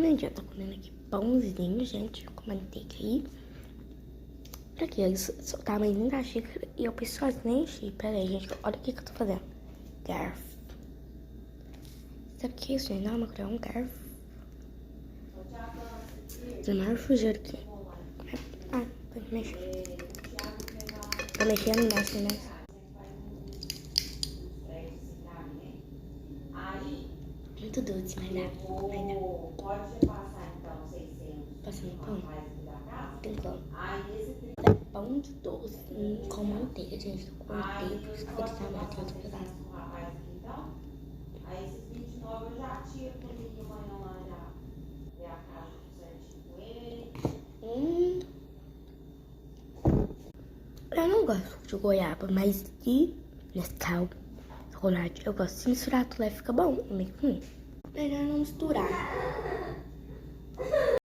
comendo. Eu tô comendo aqui pãozinho, gente, com manteiga aí. Pra quê? O tamanho da xícara e eu preciso sozinha encher. Pera aí, gente, olha o que eu tô fazendo. Garfo. Sabe o que é isso, gente? Não é uma colher, é um garfo. É o maior fujeiro aqui. Ah, tem que mexer. Tá mexendo, mexe, né? Muito doce, mas dá. Pode passar então 600. Passando pão? Tem pão. É Pão de doce com manteiga, gente. Com manteiga, por isso que eu vou tomar outro pedaço. Aí esses 29 eu já tiro comigo amanhã lá já. Ver a casa certinho com ele. Eu não gosto de goiaba, mas de Nescau, chocolate, eu gosto de misturar tudo, aí fica bom, é meio ruim. Melhor não misturar.